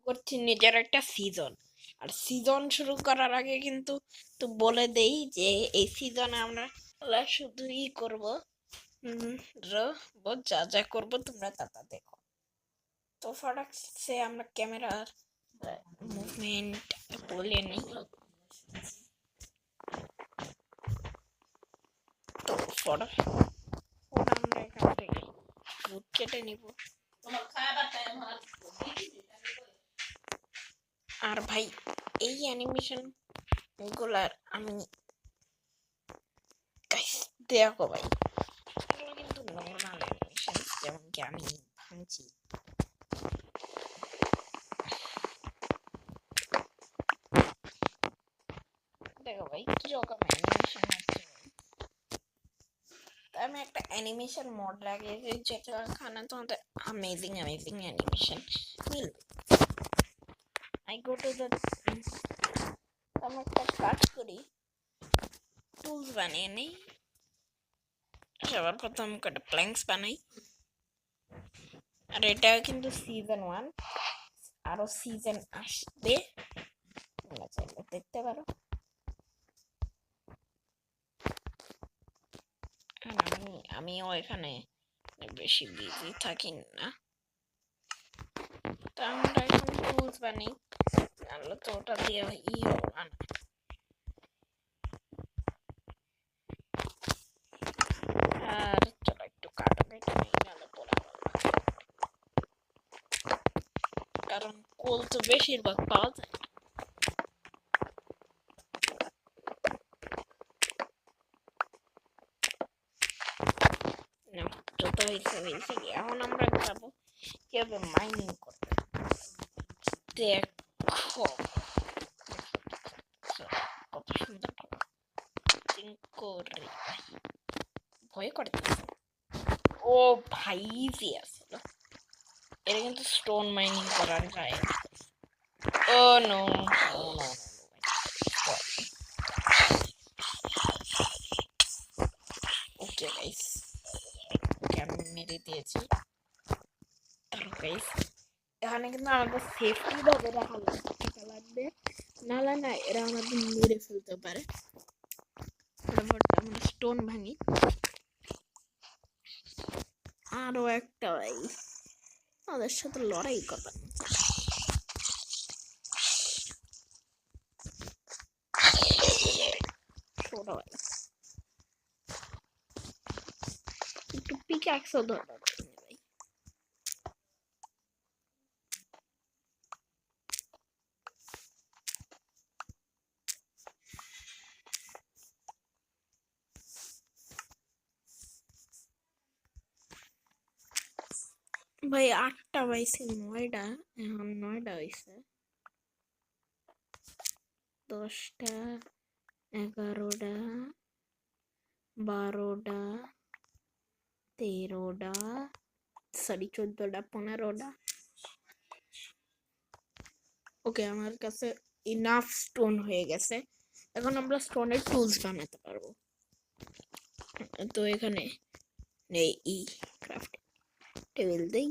করছি নিজের একটা সিজন। আর সিজন শুরু করার আগে কিন্তু তো বলে দেই যে এই সিজনে আমরা শুধু করবো, উম, যা যা করবো তোমরা তা তা দেখো। তো ফটাক্সে আমরা ক্যামেরার মুভমেন্ট বলে নিই। তো আমরা এখান থেকে ভূত কেটে নিব। আর ভাই এই অ্যানিমেশন এগুলার আমি দেখো ভাই, এগুলো কিন্তু নর্মাল অ্যানিমেশন, যেমন কি আমি ভাঙছি। দেখো ভাই কিরকম অ্যানিমেশন হচ্ছে। আমি একটা অ্যানিমেশন মোড লাগিয়েছি যেখানে তোমাদের অ্যামেজিং অ্যামেজিং অ্যানিমেশন মিলবে। আই গো টু দ্য, আমি একটা কাজ করি, টুলস বানিয়ে নিই। সবার প্রথম কটা প্ল্যাঙ্কস বানাই। আর এটা কিন্তু সিজন 1, আরো সিজন আসবে, তোমরা চাইলে দেখতে পারো। আমিও এখানে বেশি বিজি থাকি না। তো আমরা এখন টুলস বানাই, নাহলে তো ওটা দিয়ে হবে না। আর চলো একটু কাটা কেটে নিই, নাহলে পোড়া কারণ কোল তো বেশিরভাগ পাওয়া যায়। যত হয়েছে হয়েছে, এখন আমরা যাবো কিভাবে মাইনিং করতে। দেখো কত সুন্দর করে ভয় করতেছে। ও ভাই ইজি আসল, এটা কিন্তু স্টোন মাইনিং করার যায়। ও নো, ও নো, ওকে গাইস, ওকে আমি মেরে দিয়েছি। গাইস এখানে কিন্তু আমাদের সেফটি ভাবে রাখা লাগবে, নাহলে না এরা আমাদের মেরে ফেলতে পারে। ফটাফট আমরা স্টোন ভাঙি। আরো একটা ভাই আমাদের সাথে লড়াই কথা। ছোট ভাই একটু পিক্যাক্সও দরকার ভাই। ভাই 8টা বাইছে, 9টা, এখন 9টা হয়েছে। 10টা, 11টা, 12টা, 13টা, সরি 14টা, 15টা। ওকে আমার কাছে ইনাফ স্টোন হয়ে গেছে, এখন আমরা স্টোনের টুলস বানাতে পারবো। তো এখানে নেই ই ক্রাফট টেবিল দেই।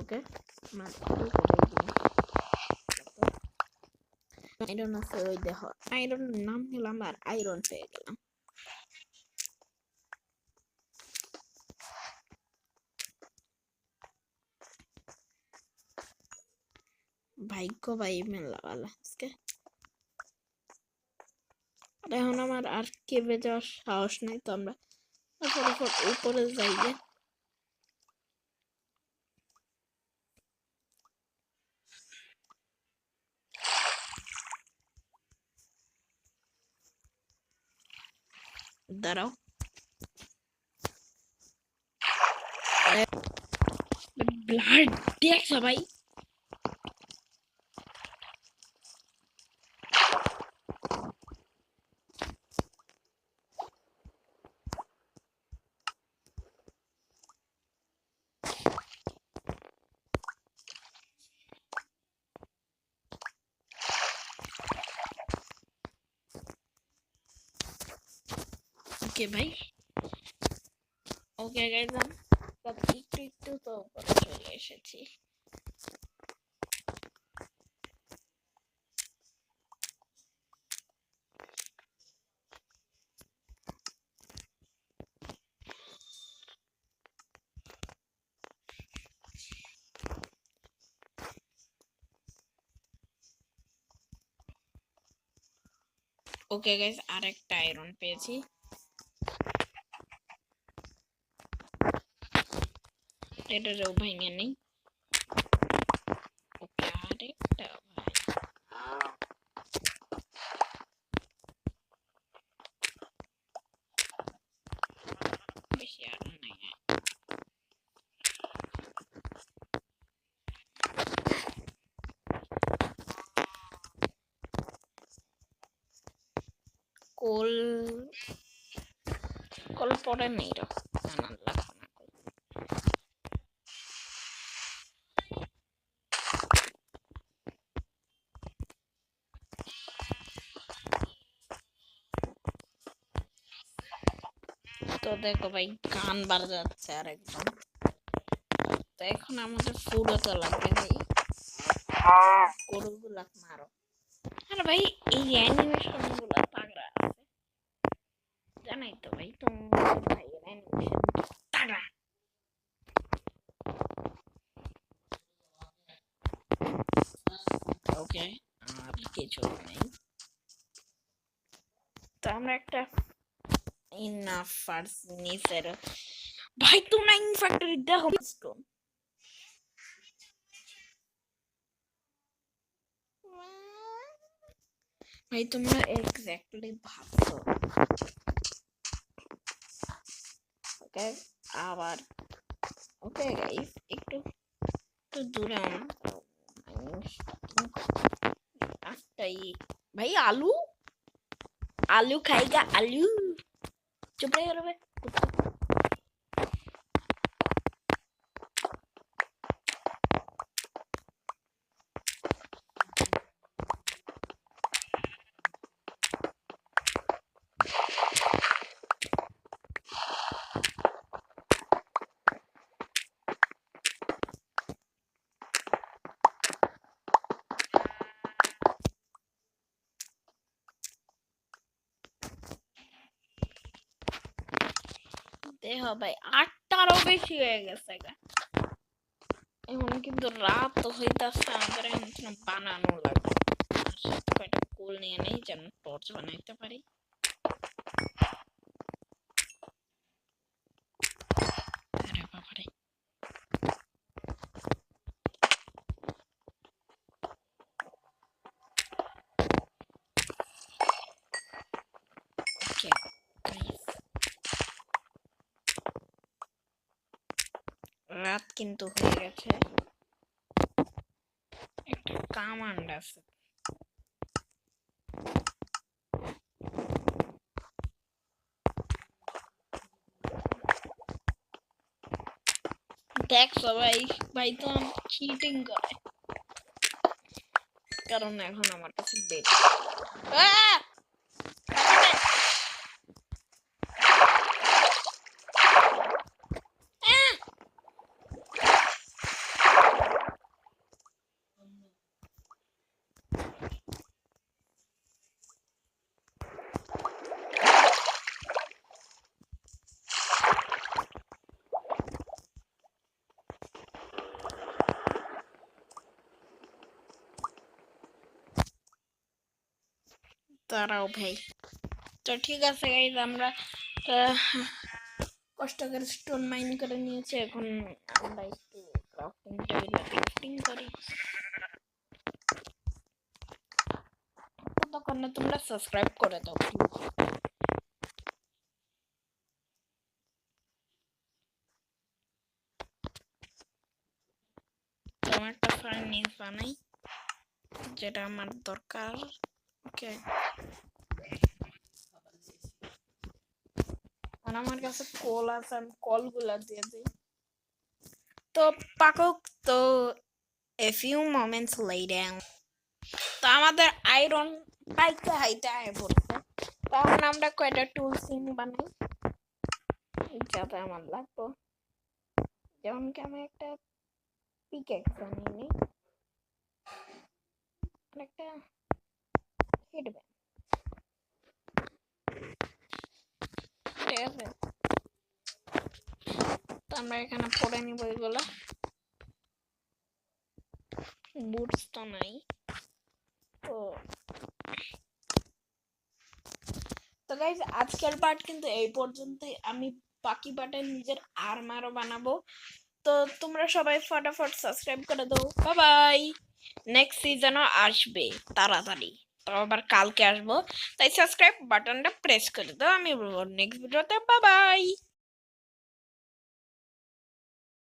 ওকে আয়রন আছে, ওই দেখো আয়রন নাম নিলাম আর আয়রন পেয়ে গেলাম। ভাগ্য ভাই মেলা ভালো আজকে। আর এখন আমার আর কেবে যাওয়ার সাহস নাই, তো আমরা ফটাফট উপরে যাই গে। দাঁড়াও, ব্লাড দেখছো ভাই? ওকে ভাই, ওকে গাইজ, একটু একটু তো উপরে চলে এসেছি। ওকে গাইজ, আরেকটা আয়রন পেয়েছি। এটারও ভেঙে নেই। ওকে, আরেকটা ভাই, বেশি আয়রন নাই। কোল কল পরে নেই রে, না লাগবে না কল। তো দেখো ভাই, গান বাজাচ্ছে আর একদম। তো এখন আমাদের ফুডও লাগবে ভাই, গরুগুলা মারো। আর ভাই এই অ্যানিমেশন গুলা তাগড়া আছে, জানাই তো ভাই তোমার ভাইয়ের অ্যানিমেশন তাগড়া। ওকে, আর কিছু নেই। তো আমরা একটা ইনাফ ফার্স্ট নিচের ভাই, তোমরা ইনফ্যাক্টরি দেখো স্টোন। ভাই তোমরা এক্স্যাক্টলি ভাবছো। ওকে, আবার ওকে গাইস, একটু একটু দূরে একটাই ভাই। আলু আলু খাইগা, আলু চুপ রহে গেল ভাই। দেহ ভাই, 8টারও বেশি হয়ে গেছে গা। এখন কিন্তু রাত তো হইতাছে, আমাদের এখন বানানো লাগবে। আর সাথে কয়টা কোল নিয়ে নেই যেন টর্চ বানাইতে পারি। আরে বাবারে, রাত কিন্তু হয়ে গেছে। একটা কামান্ড আছে, দেখ সবাই, ভাই তো চিটিং করে, কারণ এখন আমার কাছে বেড। তারাও ভাই। তো ঠিক আছে গাইজ, আমরা কষ্ট করে স্টোন মাইন করে নিয়েছি। এখন আমরা একটু ক্রাফটিং টেবিলে ক্রাফটিং করি। ততক্ষণ না তোমরা সাবস্ক্রাইব করে দাও। তোমার একটা ফার্নেস বানাই, যেটা আমার দরকার। ওকে, আর আমার কাছে কল আছে, আমি কলগুলা দিয়ে দিই। তো পাকক, তো a few moments later, তো আমাদের আয়রন পাইতে হাইতে আয় পড়ছে। তখন আমরা কয়টা টুলস বানাই। যাতে আমার লাগবো, যেমন কি আমি একটা পিকেক্স বানিয়ে নিই আর একটা হেডব্যান্ড, ঠিক আছে? তো আমরা এখানে পরে নিব এগুলো। বুটস তো নাই, তো তো গাইজ আজকের পার্ট কিন্তু এই পর্যন্তই। আমি বাকি পার্টে নিজের আর্মারও বানাবো। তো তোমরা সবাই ফটাফট সাবস্ক্রাইব করে দাও। Bye bye. নেক্সট সিজনও আসবে তাড়াতাড়ি, তো আবার কালকে আসবো, তাই সাবস্ক্রাইব বাটনটা প্রেস করে দাও। আমি নেক্সট ভিডিওতে বাই বাই।